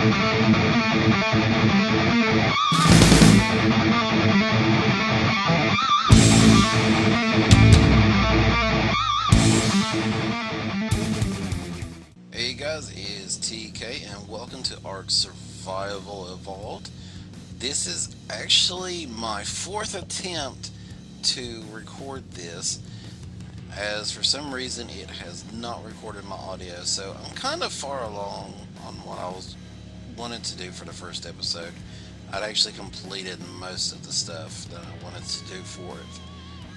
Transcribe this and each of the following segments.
Hey guys, it's TK and welcome to Ark Survival Evolved. This is actually my fourth attempt to record this, as for some reason it has not recorded my audio, so I'm kind of far along on what I was wanted to do for the first episode. I'd actually completed most of the stuff that I wanted to do for it,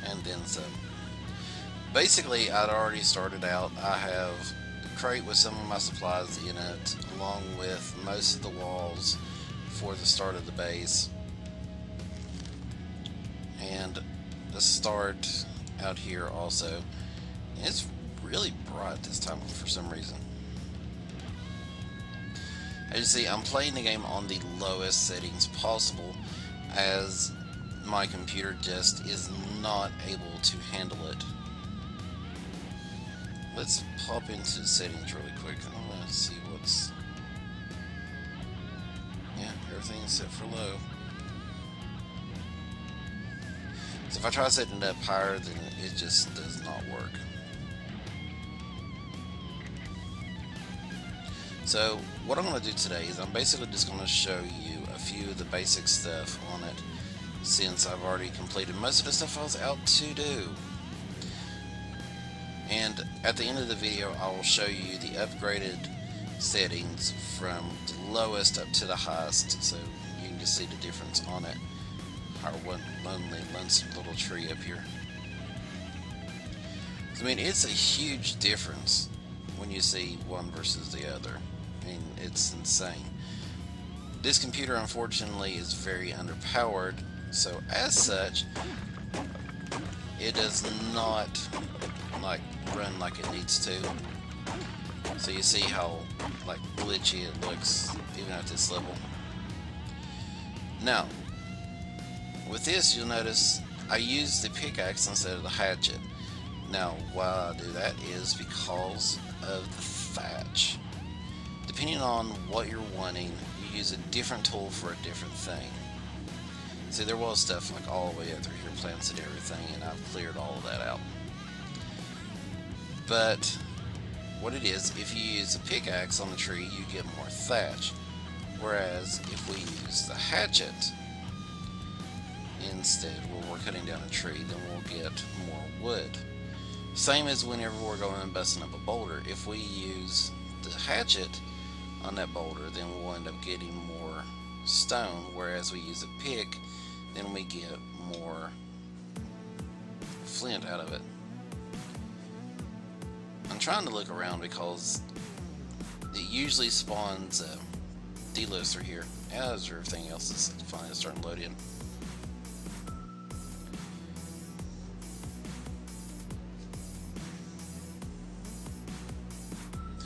and then some. Basically, I'd already started out. I have a crate with some of my supplies in it, along with most of the walls for the start of the base, and the start out here also. It's really bright this time for some reason. As you see, I'm playing the game on the lowest settings possible, as my computer just is not able to handle it. Let's pop into the settings really quick. I want to see what's... Yeah, everything's set for low. So if I try setting it up higher, then it just does not work. So what I'm going to do today is I'm basically just going to show you a few of the basic stuff on it, since I've already completed most of the stuff I was out to do. And at the end of the video, I will show you the upgraded settings from the lowest up to the highest, so you can just see the difference on it. Our one lonely, lonesome little tree up here. I mean, it's a huge difference when you see one versus the other. I mean, it's insane. This computer, unfortunately, is very underpowered, so as such, it does not run like it needs to. So you see how glitchy it looks even at this level. Now, with this, you'll notice I use the pickaxe instead of the hatchet. Now, why I do that is because of the thatch. Depending on what you're wanting, you use a different tool for a different thing. See, there was stuff all the way up through here, plants and everything, and I've cleared all of that out. But what it is, if you use a pickaxe on the tree, you get more thatch. Whereas if we use the hatchet instead, when we're cutting down a tree, then we'll get more wood. Same as whenever we're going and busting up a boulder. If we use the hatchet on that boulder, then we'll end up getting more stone. Whereas we use a pick, then we get more flint out of it. I'm trying to look around because it usually spawns delos through here, as everything else is finally starting to load in.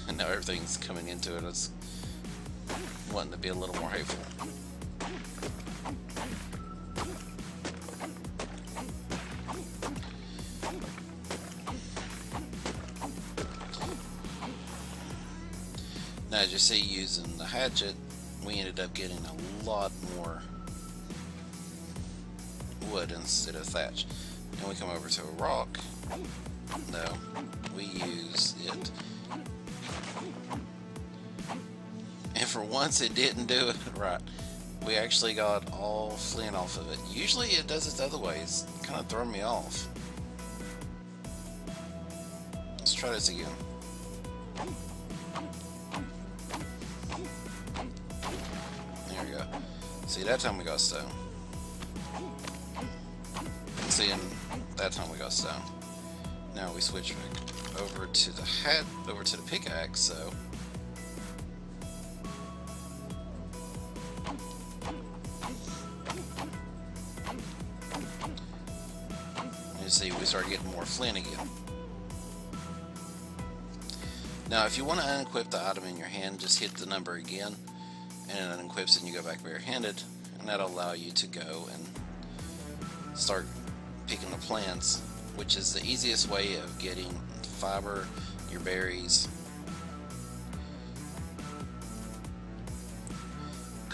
And now everything's coming into it. It's wanting to be a little more hateful. Now, as you see, using the hatchet, we ended up getting a lot more wood instead of thatch. And we come over to a rock. No, we use it. And for once, it didn't do it right. We actually got all flint off of it. Usually it does it other ways. It kind of thrown me off. Let's try this again. There we go. See, that time we got stone. See, and that time we got stone. Now we switch back over to the pickaxe, so you see we start getting more flint again. Now, if you want to unequip the item in your hand, just hit the number again, and it unequips and you go back barehanded, and that'll allow you to go and start picking the plants, which is the easiest way of getting fiber, your berries,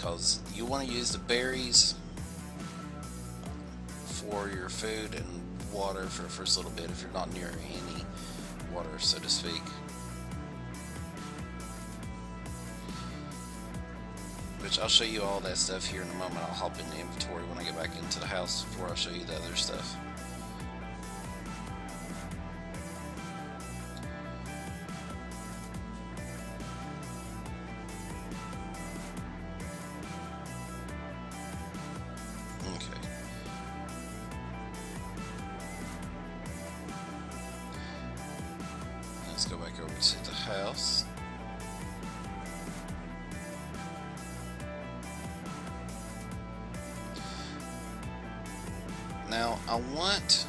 because you want to use the berries for your food and water for the first little bit if you're not near any water, so to speak. Which I'll show you all that stuff here in a moment. I'll hop in the inventory when I get back into the house before I show you the other stuff. Okay. Let's go back over to the house. Now, I want...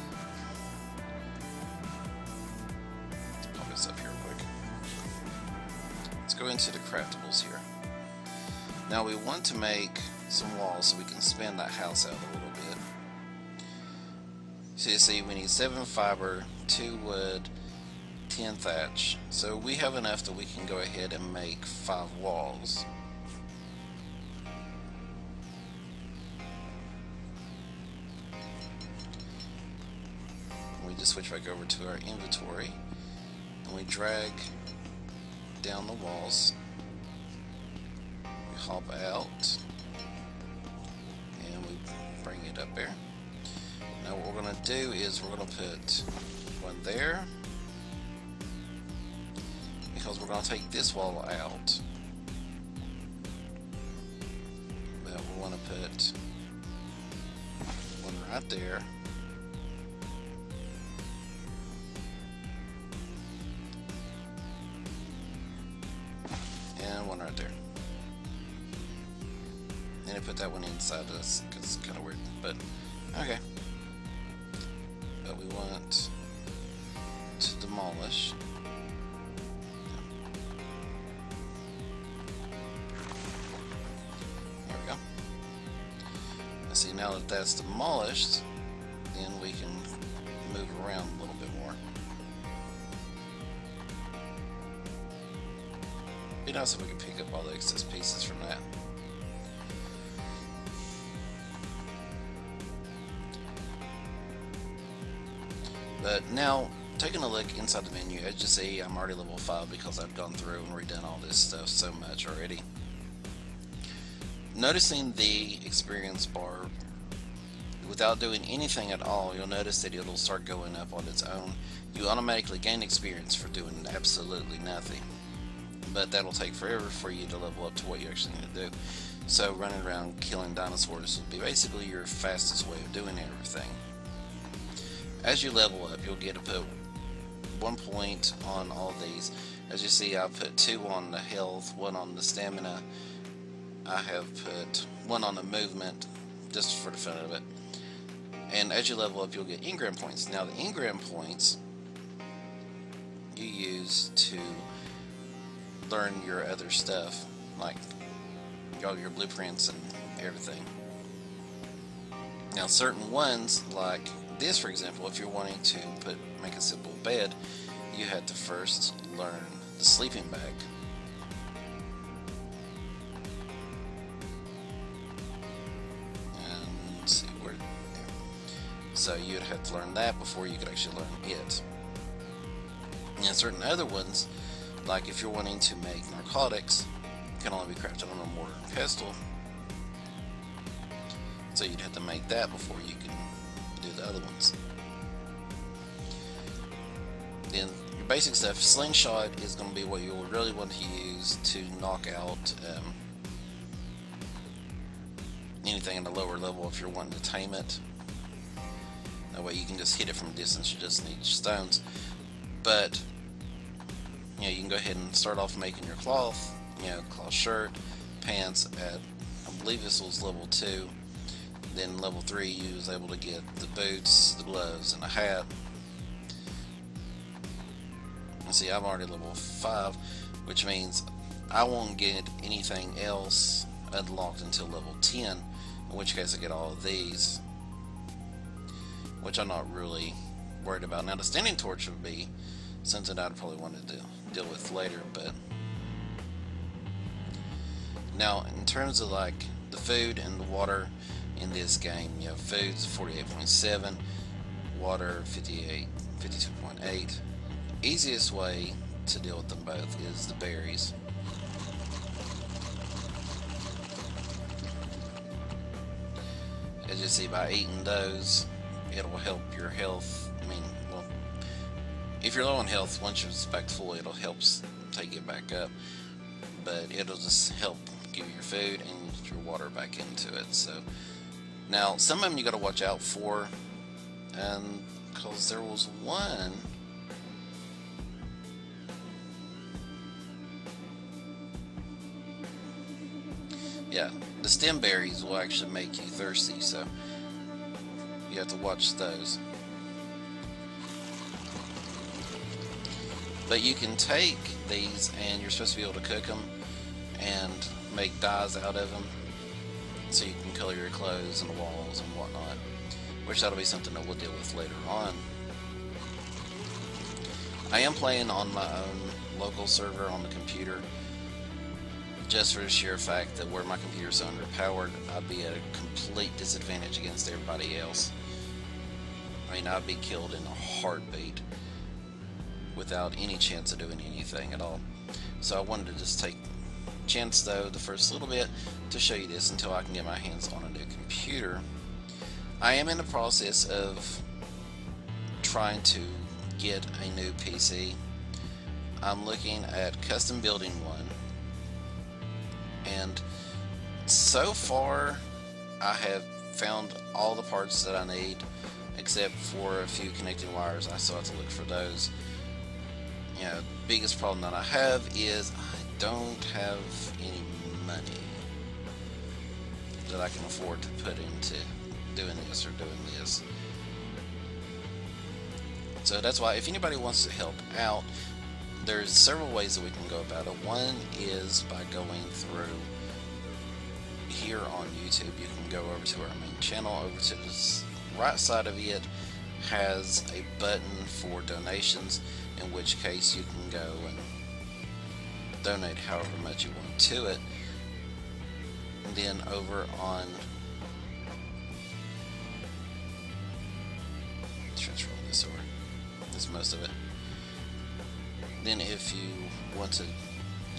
Let's pop this up here real quick. Let's go into the craftables here. Now, we want to make some walls so we can spin that house out a little bit. So you see, we need 7 fiber, 2 wood, 10 thatch. So we have enough that we can go ahead and make 5 walls. We just switch back over to our inventory and we drag down the walls. We hop out and we bring it up there. Now what we're going to do is we're going to put one there, because we're going to take this wall out. But we want to put one right there. And one right there. And I put that one inside this because it's kind of weird, but okay. But we want to demolish. There we go. And see, now that that's demolished, then we can move around a little bit more. Be nice if we could pick up all the excess pieces from that. But now, taking a look inside the menu, as you see, I'm already level 5 because I've gone through and redone all this stuff so much already. Noticing the experience bar, without doing anything at all, you'll notice that it'll start going up on its own. You automatically gain experience for doing absolutely nothing. But that'll take forever for you to level up to what you actually need to do. So running around killing dinosaurs will be basically your fastest way of doing everything. As you level up, you'll get to put 1 point on all these. As you see, I put 2 on the health, 1 on the stamina. I have put 1 on the movement, just for the fun of it. And as you level up, you'll get engram points. Now the engram points you use to learn your other stuff, like all your blueprints and everything. Now certain ones, like this for example, if you're wanting to make a simple bed, you had to first learn the sleeping bag. And let's see where, so you'd have to learn that before you could actually learn it. And certain other ones, like if you're wanting to make narcotics, can only be crafted on a mortar and pestle. So you'd have to make that before you can do the other ones. Then your basic stuff, slingshot is going to be what you'll really want to use to knock out anything in the lower level if you're wanting to tame it. That way you can just hit it from a distance, you just need stones. But you know, you can go ahead and start off making your cloth, you know, cloth shirt, pants at, I believe this was level 2. Then level 3 you was able to get the boots, the gloves, and a hat. And see, I'm already level 5, which means I won't get anything else unlocked until level 10, in which case I get all of these, which I'm not really worried about. Now the standing torch would be something I'd probably want to deal with later, but Now, in terms of like the food and the water in this game, you have food's 48.7, water 52.8. Easiest way to deal with them both is the berries. As you see, by eating those, it'll help your health. I mean, well, if you're low on health, once you're back to full, it'll help take it back up. But it'll just help give you your food and your water back into it. So now, some of them you got to watch out for, and because there was one. Yeah, the stem berries will actually make you thirsty, so you have to watch those. But you can take these and you're supposed to be able to cook them and make dyes out of them so you can color your clothes and the walls and whatnot, which that'll be something that we'll deal with later on. I am playing on my own local server on the computer, just for the sheer fact that where my computer's underpowered, I'd be at a complete disadvantage against everybody else. I mean, I'd be killed in a heartbeat without any chance of doing anything at all. So I wanted to just take a chance, though, the first little bit to show you this until I can get my hands on a new computer. I am in the process of trying to get a new PC. I'm looking at custom building one. And so far, I have found all the parts that I need, except for a few connecting wires. I still have to look for those. You know, biggest problem that I have is I don't have any money that I can afford to put into doing this or doing this. So that's why, if anybody wants to help out, there's several ways that we can go about it. One is by going through here on YouTube. You can go over to our main channel. Over to the right side of it has a button for donations, in which case you can go and donate however much you want to it. And then over on transfer this over. That's most of it. Then if you want to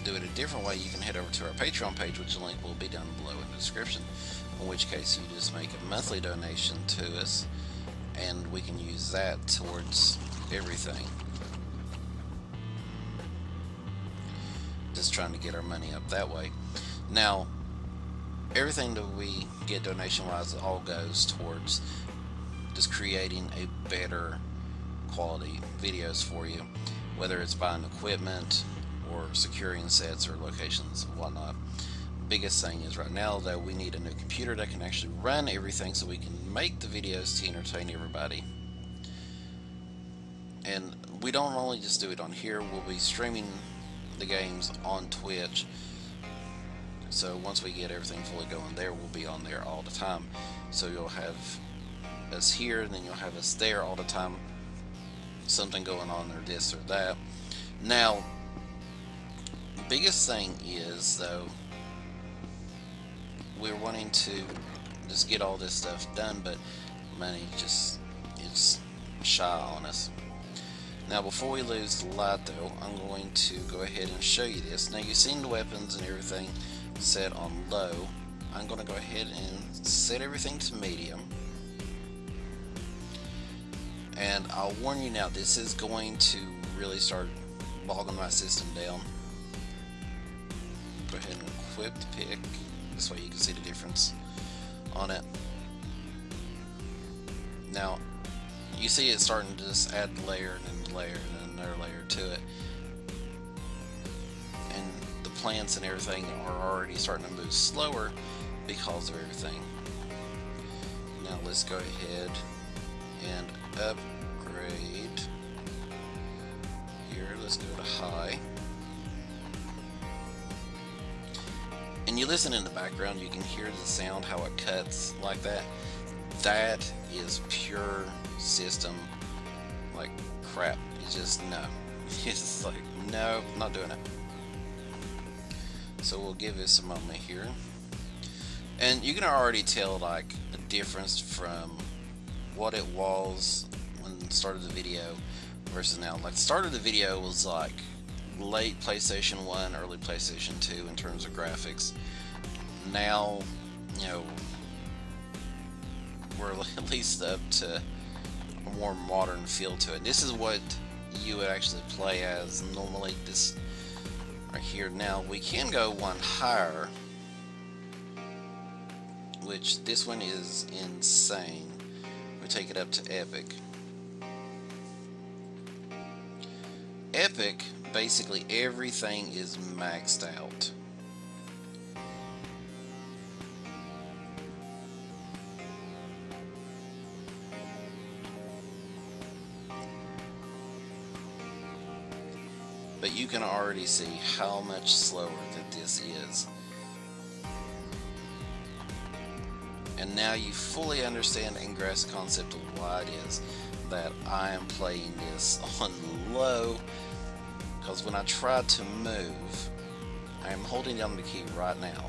do it a different way, you can head over to our Patreon page, which the link will be down below in the description, in which case you just make a monthly donation to us and we can use that towards everything. Just trying to get our money up that way. Now, everything that we get donation wise all goes towards just creating a better quality videos for you, whether it's buying equipment or securing sets or locations and whatnot. Biggest thing is right now that we need a new computer that can actually run everything so we can make the videos to entertain everybody. And we don't only just do it on here, we'll be streaming the games on Twitch. So once we get everything fully going there, we'll be on there all the time. So you'll have us here, and then you'll have us there all the time. Something going on or this or that. Now, biggest thing is, though, we're wanting to just get all this stuff done, but money just is shy on us. Now, before we lose the light, though, I'm going to go ahead and show you this. Now, you've seen the weapons and everything set on low. I'm going to go ahead and set everything to medium. And I'll warn you now, this is going to really start bogging my system down. Go ahead and equip the pick. This way you can see the difference on it. Now, you see it's starting to just add layer and layer and another layer to it. And the plants and everything are already starting to move slower because of everything. Now let's go ahead and upgrade. Here, let's go to high. And you listen in the background, you can hear the sound, how it cuts like that. That is pure system like crap. It's just no. It's like, no, not doing it. So we'll give this a moment here. And you can already tell like a difference from what it was when the start of the video versus now. Like the start of the video was like late PlayStation 1, early PlayStation 2 in terms of graphics. Now, you know, we're at least up to a more modern feel to it. This is what you would actually play as normally. This right here. Now we can go one higher, which this one is insane. We take it up to epic. Epic, basically everything is maxed out. But you can already see how much slower that this is. And now you fully understand and grasp the concept of why it is that I am playing this on low. Because when I try to move, I am holding down the key right now.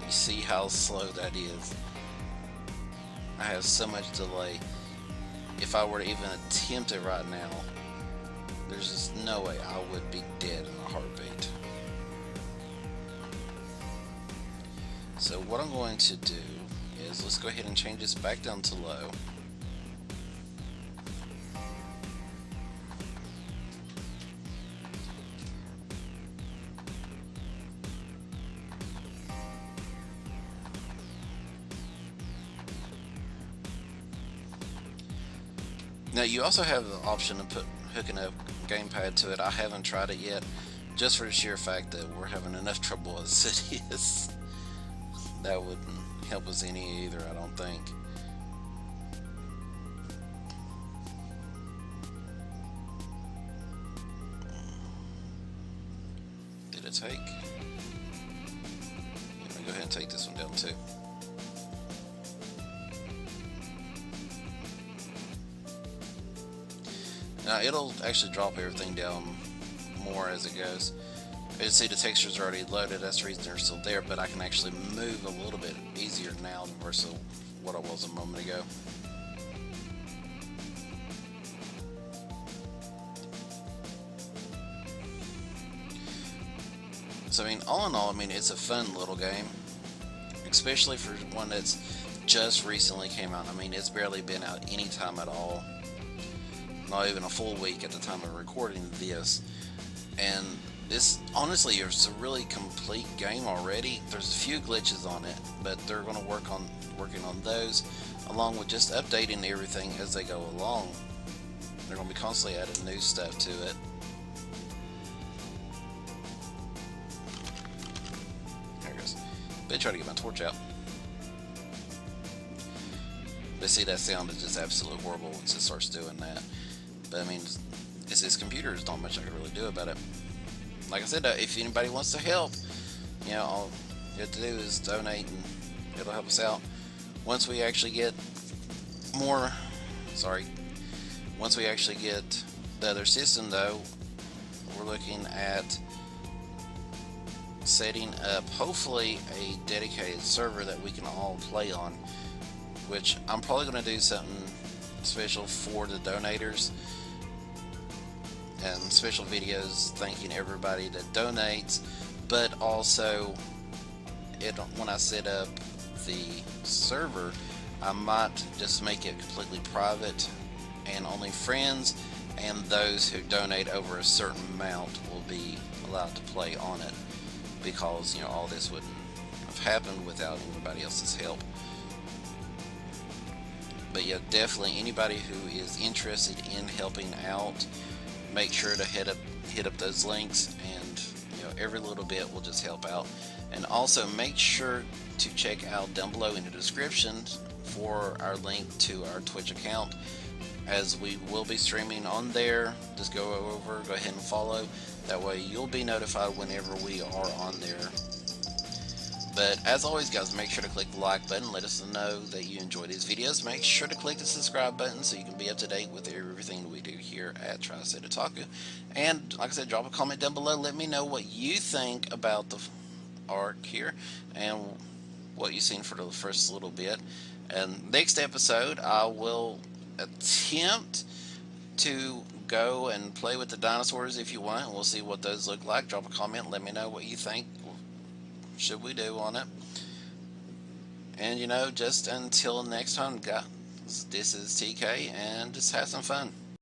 You see how slow that is. I have so much delay. If I were to even attempt it right now, there's just no way I would be dead in a heartbeat. So what I'm going to do is let's go ahead and change this back down to low. Now you also have the option of hooking a gamepad to it. I haven't tried it yet, just for the sheer fact that we're having enough trouble as it is. That wouldn't help us any either, I don't think. Did it take? Let me go ahead and take this one down too. Now it'll actually drop everything down more as it goes. You see the textures are already loaded, that's the reason they're still there, but I can actually move a little bit easier now versus what I was a moment ago. So I mean, all in all, I mean, it's a fun little game, especially for one that's just recently came out. I mean, it's barely been out any time at all. Not even a full week at the time of recording this. And this, honestly, is a really complete game already. There's a few glitches on it, but they're going to working on those, along with just updating everything as they go along. They're going to be constantly adding new stuff to it. There it goes. Been trying to get my torch out. But see, that sound is just absolutely horrible once it starts doing that. But I mean, it's his computer. There's not much I can really do about it. Like I said, if anybody wants to help, you know, all you have to do is donate and it'll help us out. Once we actually get once we actually get the other system though, we're looking at setting up hopefully a dedicated server that we can all play on, which I'm probably going to do something special for the donators and special videos thanking everybody that donates, but also when I set up the server, I might just make it completely private and only friends and those who donate over a certain amount will be allowed to play on it, because you know, all this wouldn't have happened without anybody else's help. But yeah, definitely anybody who is interested in helping out, make sure to hit up those links, and you know, every little bit will just help out. And also make sure to check out down below in the description for our link to our Twitch account, as we will be streaming on there. Just go ahead and follow. That way you'll be notified whenever we are on there. But as always, guys, make sure to click the like button. Let us know that you enjoy these videos. Make sure to click the subscribe button so you can be up to date with everything we do here at Tri-State Otaku. And like I said, drop a comment down below. Let me know what you think about the arc here and what you've seen for the first little bit. And next episode, I will attempt to go and play with the dinosaurs if you want. We'll see what those look like. Drop a comment. Let me know what you think. Should we do on it? And just until next time, guys, this is TK, and just have some fun.